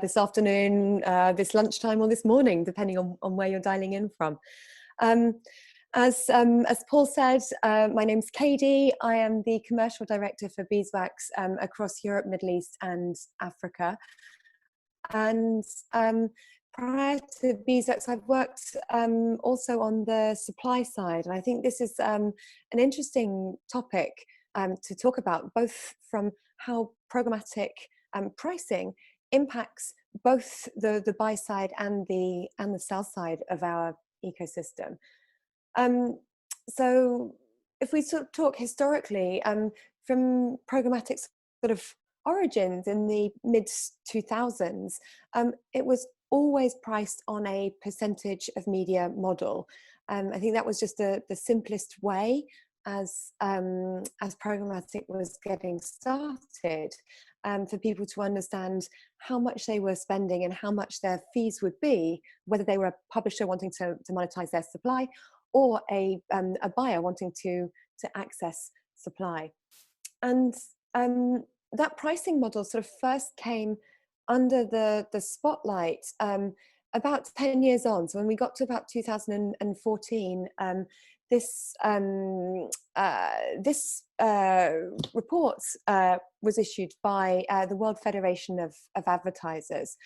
this afternoon, this lunchtime, or this morning, depending on where you're dialing in from. As Paul said, my name's Cadi. I am the Commercial Director for Beeswax across Europe, Middle East and Africa. And prior to Beeswax, I've worked also on the supply side. And I think this is an interesting topic to talk about, both from how programmatic pricing impacts both the buy side and the sell side of our ecosystem. So if we sort of talk historically, from programmatic sort of origins in the mid-2000s, it was always priced on a percentage of media model. I think that was just the simplest way as programmatic was getting started, for people to understand how much they were spending and how much their fees would be, whether they were a publisher wanting to monetize their supply or a buyer wanting to access supply. And that pricing model sort of first came under the spotlight about 10 years on. So when we got to about 2014, this report was issued by the World Federation of Advertisers,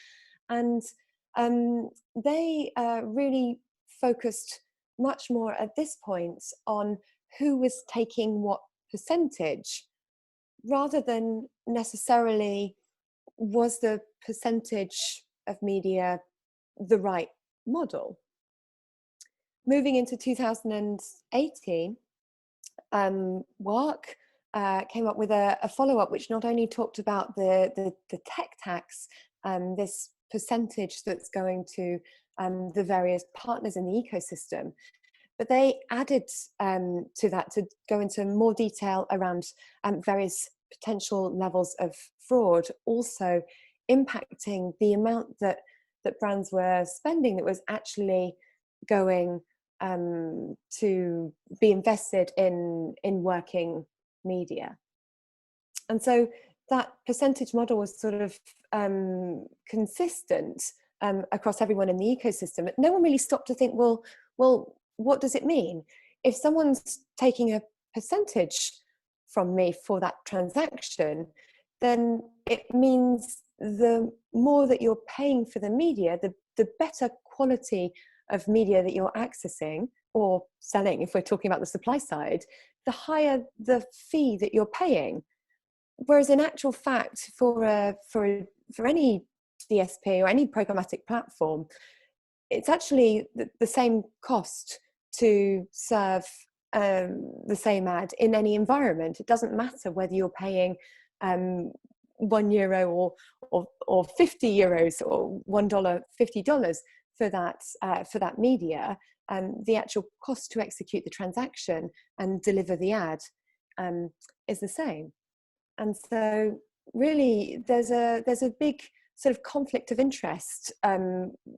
and they really focused much more at this point on who was taking what percentage, rather than necessarily was the percentage of media the right model. Moving into 2018, WARC came up with a follow-up which not only talked about the tech tax, this percentage that's going to the various partners in the ecosystem, but they added to that to go into more detail around various potential levels of fraud, also impacting the amount that brands were spending that was actually going to be invested in working media. And so that percentage model was sort of consistent across everyone in the ecosystem. But no one really stopped to think, well, what does it mean? If someone's taking a percentage from me for that transaction, then it means the more that you're paying for the media, the better quality of media that you're accessing or selling, if we're talking about the supply side, the higher the fee that you're paying. Whereas in actual fact, for any DSP or any programmatic platform, it's actually the same cost to serve the same ad in any environment. It doesn't matter whether you're paying €1 or 50 euros or $1, $50 for that media. The actual cost to execute the transaction and deliver the ad is the same. And so really there's a big sort of conflict of interest,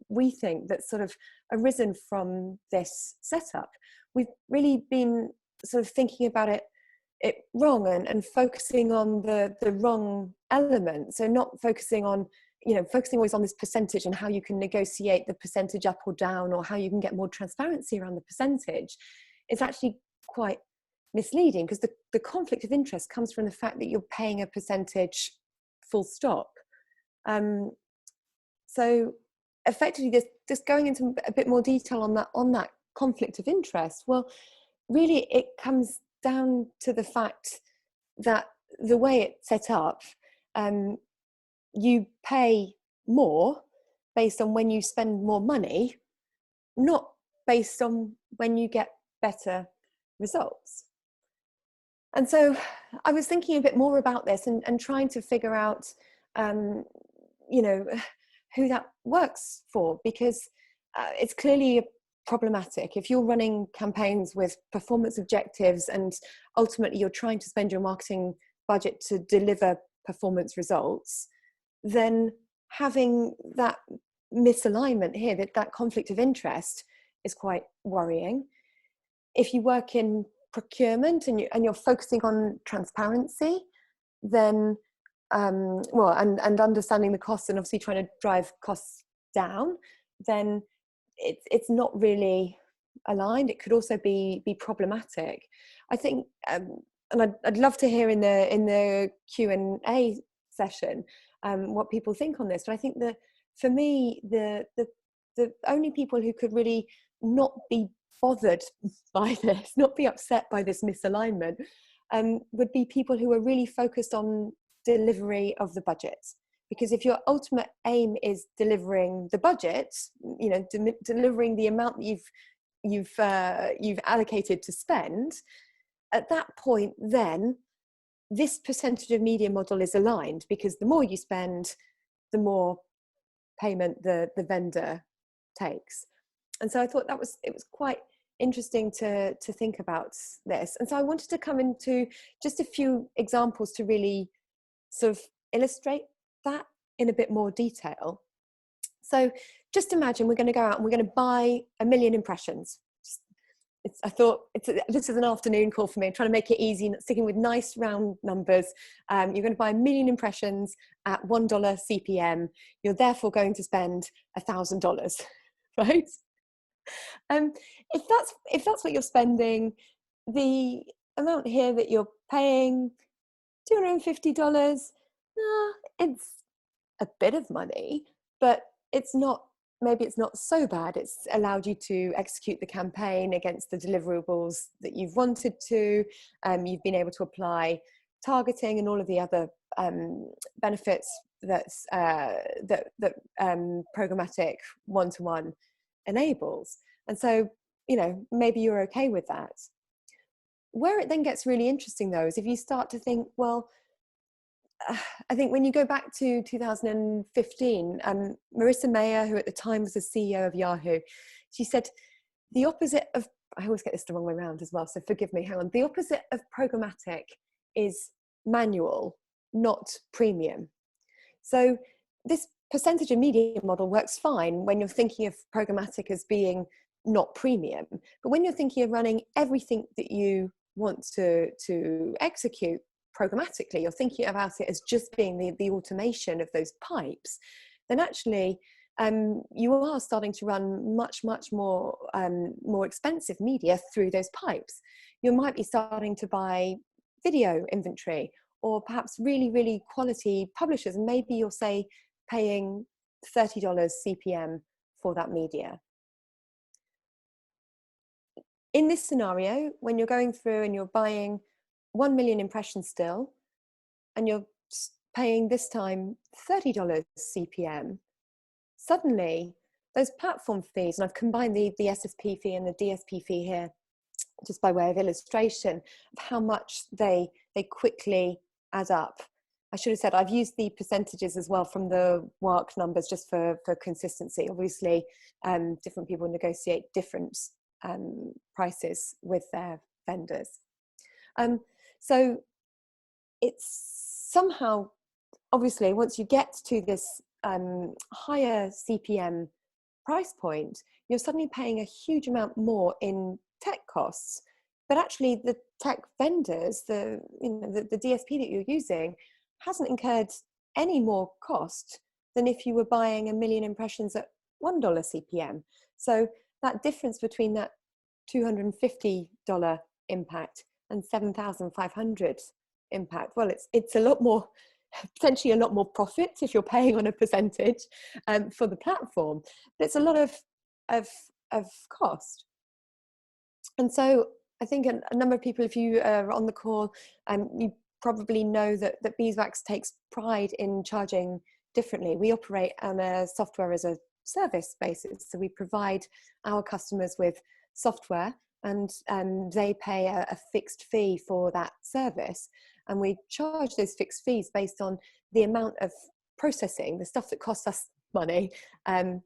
we think, that's sort of arisen from this setup. We've really been sort of thinking about it wrong and focusing on the wrong element. So not focusing on, focusing always on this percentage and how you can negotiate the percentage up or down, or how you can get more transparency around the percentage. It's actually quite misleading, because the conflict of interest comes from the fact that you're paying a percentage full stop. So effectively, just going into a bit more detail on that conflict of interest, well, really it comes down to the fact that the way it's set up, you pay more based on when you spend more money, not based on when you get better results. And so I was thinking a bit more about this and trying to figure out, who that works for, because it's clearly problematic. If you're running campaigns with performance objectives and ultimately you're trying to spend your marketing budget to deliver performance results, then having that misalignment here, that conflict of interest, is quite worrying. If you work in procurement and you're focusing on transparency, then and understanding the costs and obviously trying to drive costs down, then it's not really aligned. It could also be problematic. I think, and I'd love to hear in the Q&A session what people think on this. But I think that for me, the only people who could really not be bothered by this, not be upset by this misalignment, would be people who are really focused on delivery of the budget. Because if your ultimate aim is delivering the budget, you know, delivering the amount that you've allocated to spend, at that point, then this percentage of media model is aligned, because the more you spend, the more payment the vendor takes. And so I thought it was quite interesting to think about this. And so I wanted to come into just a few examples to really sort of illustrate that in a bit more detail. So just imagine we're going to go out and we're going to buy 1 million impressions. I thought this is an afternoon call for me. I'm trying to make it easy, sticking with nice round numbers. You're going to buy 1 million impressions at $1 CPM. You're therefore going to spend $1,000, right? If that's what you're spending, the amount here that you're paying, $250, it's a bit of money, but maybe it's not so bad. It's allowed you to execute the campaign against the deliverables that you've wanted to. You've been able to apply targeting and all of the other benefits that programmatic one-to-one enables. And so, you know, maybe you're okay with that. Where it then gets really interesting, though, is if you start to think, well, I think when you go back to 2015, Marissa Mayer, who at the time was the CEO of Yahoo, she said the opposite of, I always get this the wrong way around as well, so forgive me, hang on. The opposite of programmatic is manual, not premium. So this percentage of media model works fine when you're thinking of programmatic as being not premium. But when you're thinking of running everything that you want to execute programmatically, you're thinking about it as just being the automation of those pipes, then actually you are starting to run much more expensive media through those pipes. You might be starting to buy video inventory, or perhaps really quality publishers, and maybe you'll say paying $30 CPM for that media. In this scenario, when you're going through and you're buying 1 million impressions still, and you're paying this time $30 CPM, suddenly those platform fees, and I've combined the SSP fee and the DSP fee here, just by way of illustration of how much they quickly add up. I should have said I've used the percentages as well from the WARC numbers just for consistency. Obviously, different people negotiate different prices with their vendors. So it's somehow, obviously, once you get to this higher CPM price point, you're suddenly paying a huge amount more in tech costs. But actually, the tech vendors, the DSP that you're using, hasn't incurred any more cost than if you were buying 1 million impressions at $1 CPM. So that difference between that $250 impact and $7,500 impact, well, it's a lot more, potentially a lot more profit if you're paying on a percentage for the platform. But it's a lot of cost. And so I think a number of people, if you are on the call, you probably know that Beeswax takes pride in charging differently. We operate on a software as a service basis. So we provide our customers with software, and they pay a fixed fee for that service. And we charge those fixed fees based on the amount of processing, the stuff that costs us money, and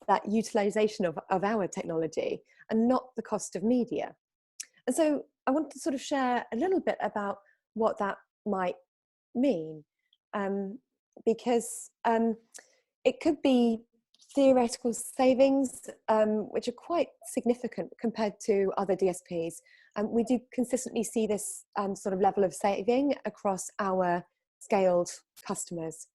that utilization of our technology, and not the cost of media. And so I want to sort of share a little bit about what that might mean, because it could be theoretical savings, which are quite significant compared to other DSPs. We do consistently see this sort of level of saving across our scaled customers.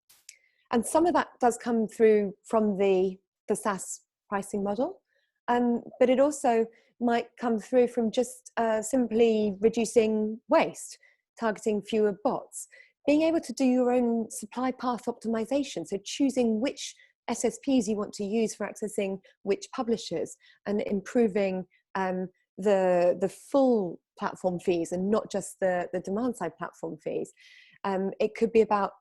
And some of that does come through from the SaaS pricing model, but it also might come through from just simply reducing waste, targeting fewer bots, being able to do your own supply path optimization, so choosing which SSPs you want to use for accessing which publishers, and improving the full platform fees and not just the demand side platform fees. It could be about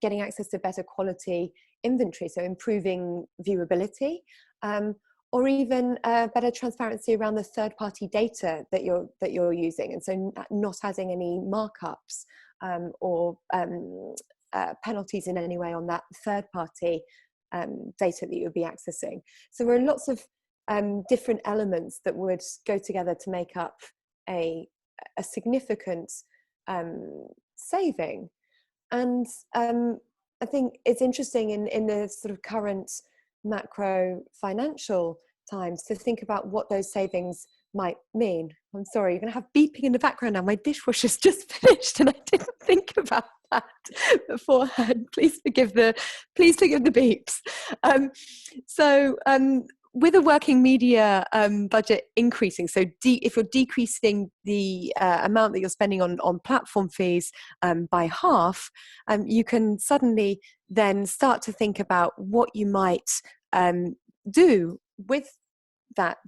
getting access to better quality inventory, so improving viewability, or even better transparency around the third-party data that you're using, and so not adding any markups or penalties in any way on that third-party data that you'll be accessing. So there are lots of different elements that would go together to make up a significant saving. And I think it's interesting in the sort of current macro financial times to think about what those savings might mean. I'm sorry, you're going to have beeping in the background now. My dishwasher's just finished and I didn't think about that beforehand. Please forgive the beeps. With a working media budget increasing, so if you're decreasing the amount that you're spending on platform fees by half, you can suddenly then start to think about what you might do with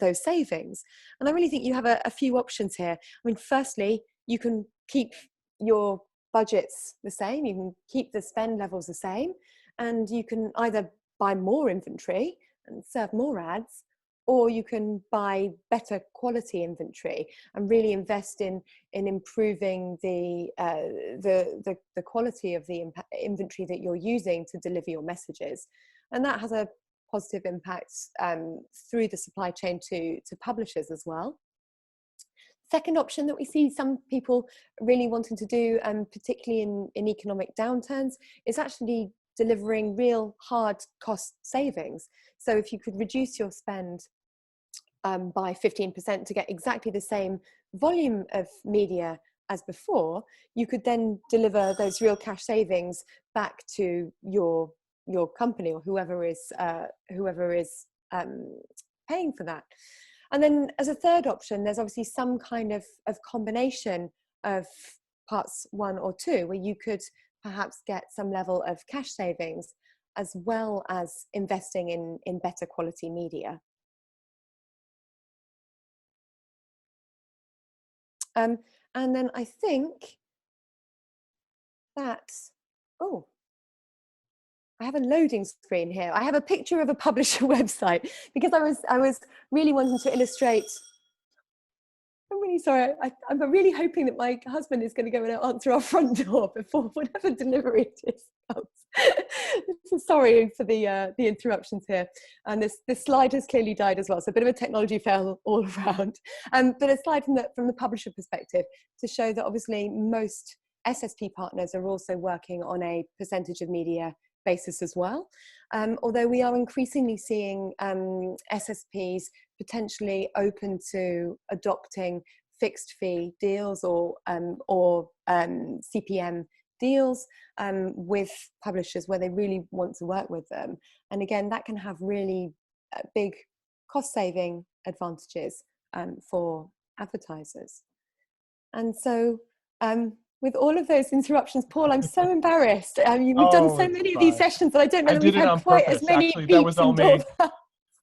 those savings. And I really think you have a few options here. I mean, firstly, you can keep your budgets the same, you can keep the spend levels the same, and you can either buy more inventory and serve more ads, or you can buy better quality inventory and really invest in improving the quality of the inventory that you're using to deliver your messages. And that has a positive impact through the supply chain to publishers as well. Second option that we see some people really wanting to do, particularly in economic downturns, is actually delivering real hard cost savings. So if you could reduce your spend by 15% to get exactly the same volume of media as before, you could then deliver those real cash savings back to your company or whoever is paying for that. And then as a third option, there's obviously some kind of combination of parts 1 or 2, where you could perhaps get some level of cash savings as well as investing in better quality media. And then I think that, oh, I have a loading screen here. I have a picture of a publisher website because I was really wanting to illustrate. I'm really sorry. I'm really hoping that my husband is going to go and answer our front door before whatever delivery it is comes. Sorry for the interruptions here. And this slide has clearly died as well. So a bit of a technology fail all around. But a slide from the publisher perspective to show that obviously most SSP partners are also working on a percentage of media basis as well. Although we are increasingly seeing SSPs potentially open to adopting fixed fee deals or CPM deals with publishers where they really want to work with them. And again, that can have really big cost saving advantages for advertisers. And so with all of those interruptions, Paul, I'm so embarrassed. We've done so many of these sessions that I don't know that we've had quite as many Actually, that was all me. doorbells.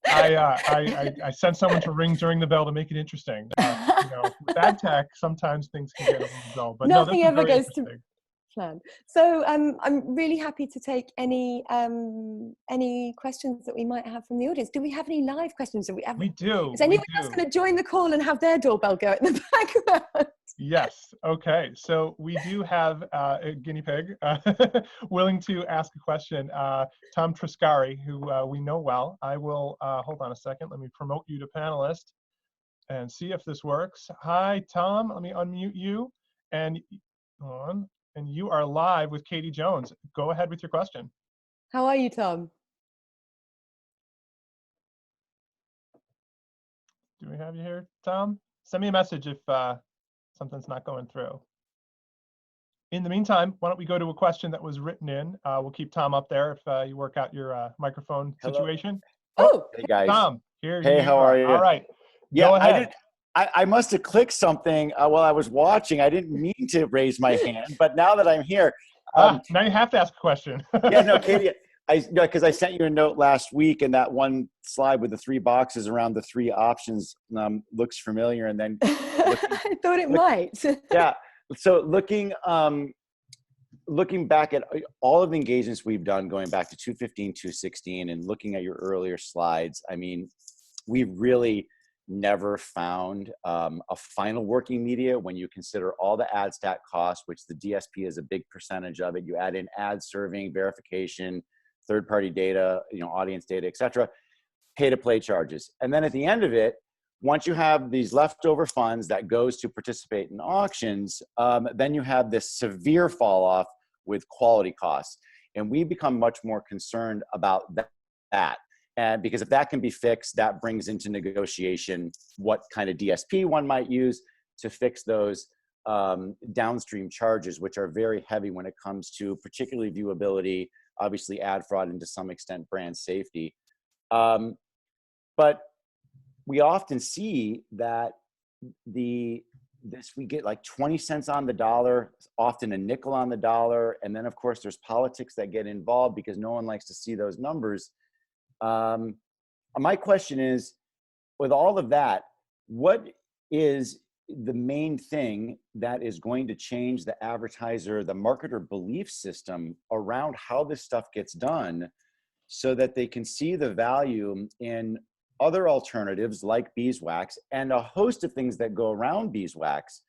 I sent someone to ring during the bell to make it interesting. With ad tech, sometimes things can get a little dull, but nothing no, ever goes to plan. So I'm really happy to take any questions that we might have from the audience. Do we have any live questions? We do. Is anyone else going to join the call and have their doorbell go in the background? Yes. Okay. So we do have a guinea pig willing to ask a question. Tom Triscari, who we know well. I will hold on a second. Let me promote you to panelist and see if this works. Hi, Tom. Let me unmute you. And you are live with Cadi Jones. Go ahead with your question. How are you, Tom? Do we have you here, Tom? Send me a message if something's not going through. In the meantime, why don't we go to a question that was written in? We'll keep Tom up there if you work out your microphone Hello. situation. Oh, Oh, Hey guys. Tom, here Hey, you how are. are you? All right, Yeah, go I ahead. did. I must have clicked something while I was watching. I didn't mean to raise my hand, but now that I'm here, Now you have to ask a question. yeah, no, Katie, because I sent you a note last week, and that one slide with the 3 boxes around the 3 options looks familiar. And then, I thought it might. yeah. So looking back at all of the engagements we've done, going back to 215, 216, and looking at your earlier slides, I mean, we've really never found a final working media when you consider all the ad stack costs, which the DSP is a big percentage of it. You add in ad serving, verification, third-party data, audience data, et cetera, pay-to-play charges. And then at the end of it, once you have these leftover funds that goes to participate in auctions, then you have this severe fall off with quality costs. And we become much more concerned about that. And because if that can be fixed, that brings into negotiation what kind of DSP one might use to fix those downstream charges, which are very heavy when it comes to particularly viewability, obviously ad fraud, and to some extent brand safety. But we often see that we get like 20 cents on the dollar, often a nickel on the dollar. And then of course there's politics that get involved because no one likes to see those numbers. My question is, with all of that, what is the main thing that is going to change the advertiser, the marketer belief system around how this stuff gets done so that they can see the value in other alternatives like beeswax and a host of things that go around beeswax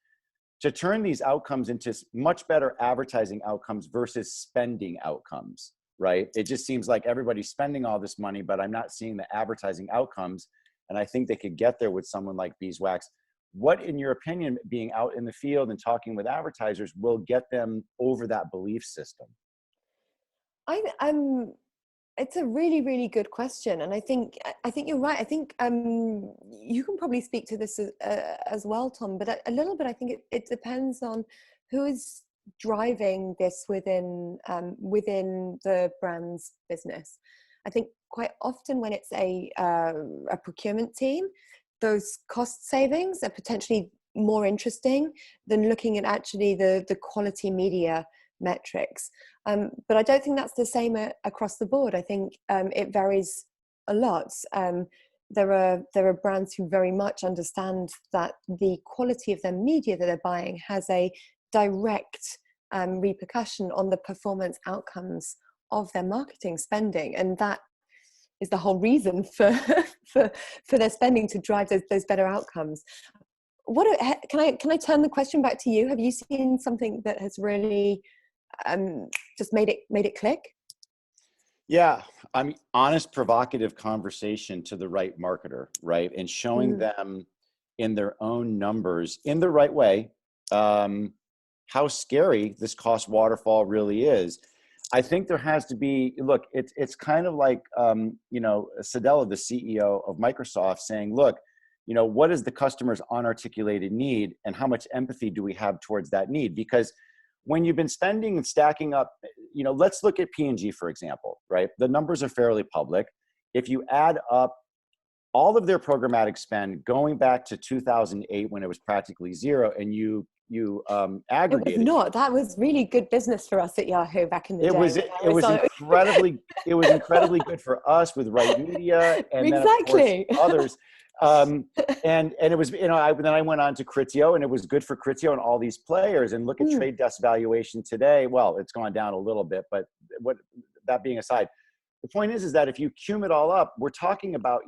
to turn these outcomes into much better advertising outcomes versus spending outcomes, right? It just seems like everybody's spending all this money, but I'm not seeing the advertising outcomes. And I think they could get there with someone like beeswax. What, in your opinion, being out in the field and talking with advertisers will get them over that belief system? It's a really, really good question, and I think you're right. I think you can probably speak to this as well, Tom. But a little bit, I think it depends on who is driving this within the brand's business. I think quite often when it's a procurement team, those cost savings are potentially more interesting than looking at actually the quality media metrics. But I don't think that's the same across the board. I think it varies a lot. There are brands who very much understand that the quality of their media that they're buying has a direct repercussion on the performance outcomes of their marketing spending, and that is the whole reason for their spending, to drive those better outcomes. Can I turn the question back to you? Have you seen something that has really just made it click? Yeah, I mean, honest, provocative conversation to the right marketer, right? And showing them in their own numbers, in the right way, how scary this cost waterfall really is. I think there has to be, look, it's kind of like, Sadella, the CEO of Microsoft, saying, look, what is the customer's unarticulated need and how much empathy do we have towards that need? Because when you've been spending and stacking up, let's look at P&G, for example, right? The numbers are fairly public. If you add up all of their programmatic spend going back to 2008 when it was practically zero, and you aggregate it was not. That was really good business for us at Yahoo back in the day. It was incredibly good for us with Right Media and exactly. then of course others. And it was, then I went on to Criteo, and it was good for Criteo and all these players. And look at Trade Desk valuation today. Well, it's gone down a little bit, but that being aside, the point is that if you cum it all up, we're talking about,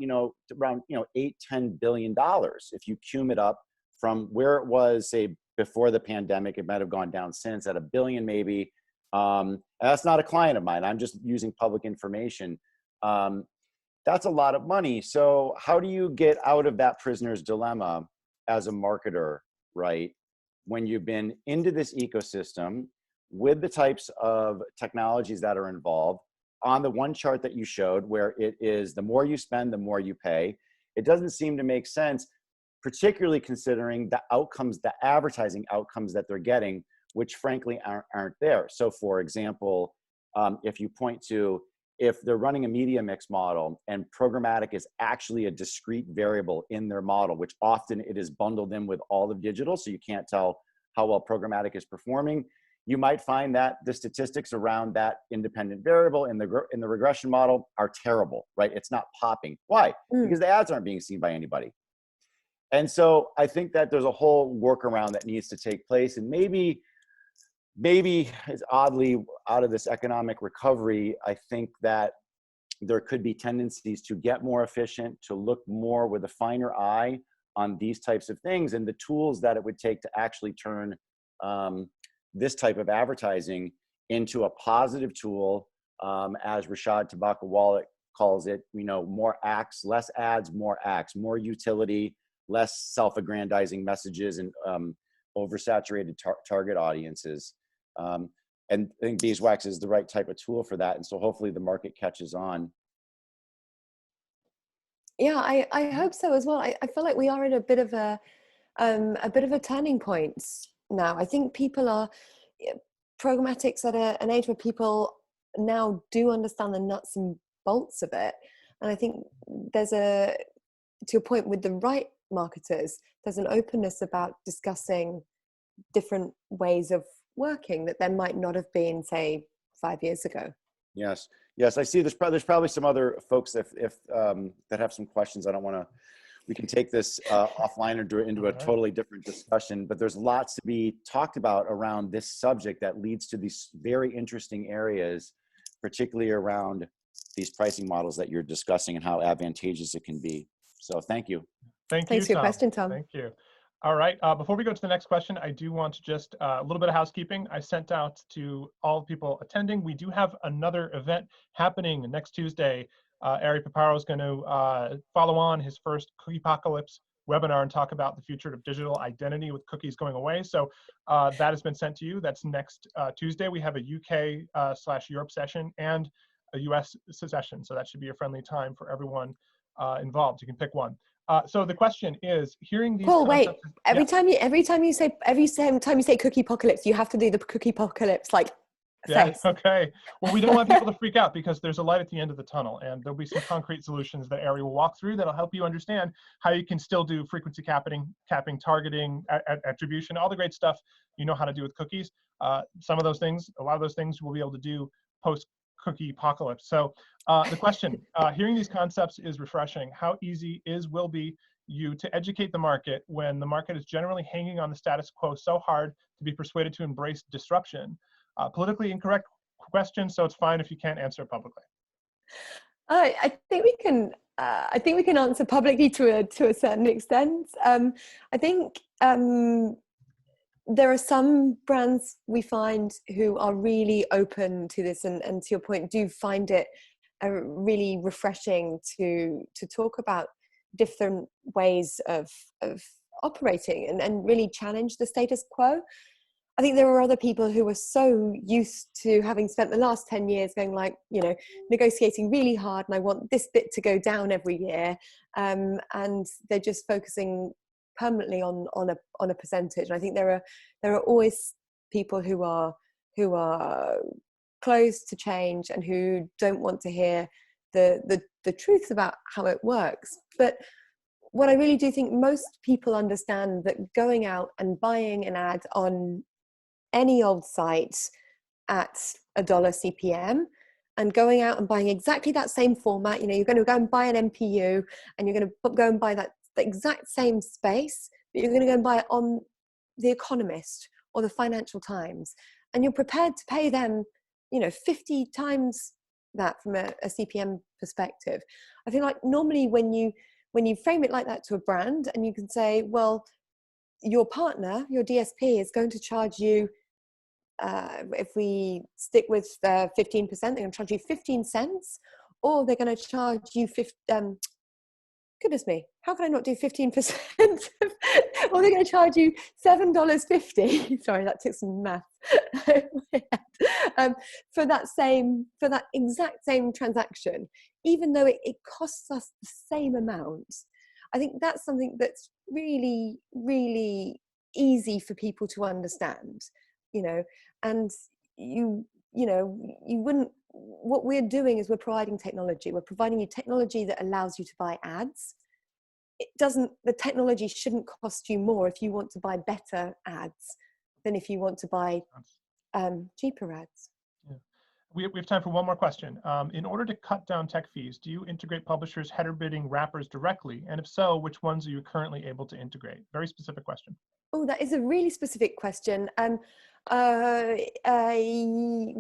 around, $8-10 billion. If you cum it up from where it was, say, before the pandemic, it might have gone down since at $1 billion, maybe. And that's not a client of mine. I'm just using public information. That's a lot of money. So how do you get out of that prisoner's dilemma as a marketer, right? When you've been into this ecosystem with the types of technologies that are involved, on the one chart that you showed where it is the more you spend, the more you pay, it doesn't seem to make sense, particularly considering the outcomes, the advertising outcomes that they're getting which frankly aren't there. So for example, if you point to, if they're running a media mix model and programmatic is actually a discrete variable in their model, which often it is bundled in with all of digital, so you can't tell how well programmatic is performing, you might find that the statistics around that independent variable in the regression model are terrible, right? It's not popping. Why? Because the ads aren't being seen by anybody. And so I think that there's a whole workaround that needs to take place, and maybe it's oddly out of this economic recovery, I think that there could be tendencies to get more efficient, to look more with a finer eye on these types of things, and the tools that it would take to actually turn this type of advertising into a positive tool, as Rashad Tabaka-Wallach calls it, more acts, less ads, more acts, more utility, less self-aggrandizing messages, and oversaturated target audiences. And I think Beeswax is the right type of tool for that. And so hopefully the market catches on. Yeah, I hope so as well. I feel like we are at a bit of a turning point now. I think people are, programmatic's at an age where people now do understand the nuts and bolts of it. And I think there's to your point with the right marketers, there's an openness about discussing different ways of working that there might not have been, say, 5 years ago. Yes. I see there's probably some other folks if that have some questions. I don't want to, we can take this offline or into a totally different discussion, but there's lots to be talked about around this subject that leads to these very interesting areas, particularly around these pricing models that you're discussing and how advantageous it can be. So thank you. Thanks for your question, Tom. Thank you. All right, before we go to the next question, I do want to just a little bit of housekeeping. I sent out to all people attending. We do have another event happening next Tuesday. Ari Paparo is going to follow on his first Cookie Apocalypse webinar and talk about the future of digital identity with cookies going away. So that has been sent to you. That's next Tuesday. We have a UK/Europe session and a US session. So that should be a friendly time for everyone involved. You can pick one. So the question is, hearing these. Paul, wait. Every time you say Cookie Apocalypse, you have to do the Cookie Apocalypse face. Okay. Well, we don't want people to freak out because there's a light at the end of the tunnel, and there'll be some concrete solutions that Ari will walk through that'll help you understand how you can still do frequency capping, targeting, attribution, all the great stuff you know how to do with cookies. Some of those things, a lot of those things, we'll be able to do post Cookie Apocalypse. So the question, hearing these concepts is refreshing. How easy will be you to educate the market when the market is generally hanging on the status quo so hard to be persuaded to embrace disruption? Politically incorrect question, so it's fine if you can't answer publicly. I think we can. I think we can answer publicly to a certain extent. I think there are some brands we find who are really open to this, and to your point, do find it really refreshing to talk about different ways of operating and really challenge the status quo. I think there are other people who are so used to having spent the last 10 years going negotiating really hard, and I want this bit to go down every year, and they're just focusing permanently on a percentage. And I think there are always people who are closed to change and who don't want to hear the truth about how it works. But what I really do think most people understand, that going out and buying an ad on any old site at $1 CPM and going out and buying exactly that same format, you're going to go and buy an MPU and you're going to go and buy the exact same space, but you're going to go and buy it on The Economist or the Financial Times, and you're prepared to pay them 50 times that from a CPM perspective. I feel like normally when you frame it like that to a brand, and you can say, well, your partner, your DSP, is going to charge you, if we stick with 15%, they're going to charge you 15 cents, or they're going to charge you goodness me, how can I not do 15%? Or they're going to charge you $7.50. Sorry, that took some math. For that exact same transaction, even though it costs us the same amount. I think that's something that's really, really easy for people to understand. you know, and you know, you wouldn't, what we're doing is we're providing technology. We're providing you technology that allows you to buy ads. It doesn't, the technology shouldn't cost you more if you want to buy better ads than if you want to buy cheaper ads. Yeah. We have time for one more question. In order to cut down tech fees, do you integrate publishers' header bidding wrappers directly? And if so, which ones are you currently able to integrate? Very specific question. Oh, that is a really specific question.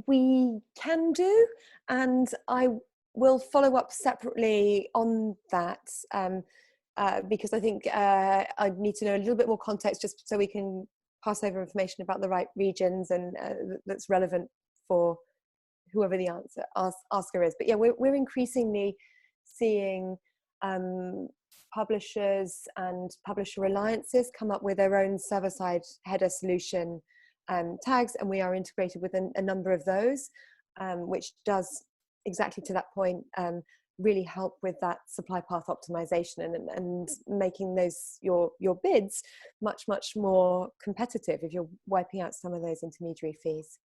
We can do, and I will follow up separately on that, because I think I need to know a little bit more context just so we can pass over information about the right regions and that's relevant for whoever the asker is. But yeah, we're increasingly seeing publishers and publisher alliances come up with their own server-side header solution tags, and we are integrated with a number of those, which does, exactly to that point, really help with that supply path optimization and making those your bids much more competitive if you're wiping out some of those intermediary fees.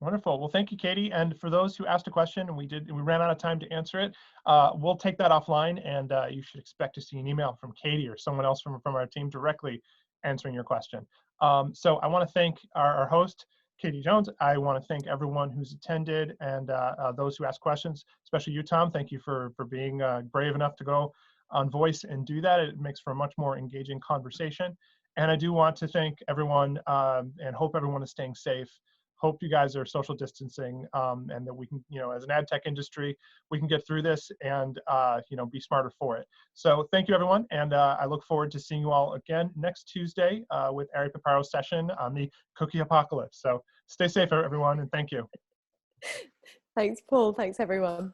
Wonderful. Well, thank you, Cadi. And for those who asked a question and we ran out of time to answer it, we'll take that offline, and you should expect to see an email from Cadi or someone else from our team directly answering your question. So I want to thank our host, Cadi Jones. I want to thank everyone who's attended and those who asked questions, especially you, Tom. Thank you for being brave enough to go on Voice and do that. It makes for a much more engaging conversation. And I do want to thank everyone and hope everyone is staying safe. Hope you guys are social distancing, and that we can, as an ad tech industry, we can get through this and, be smarter for it. So thank you, everyone. And I look forward to seeing you all again next Tuesday with Ari Paparo's session on the cookie apocalypse. So stay safe, everyone, and thank you. Thanks, Paul. Thanks, everyone.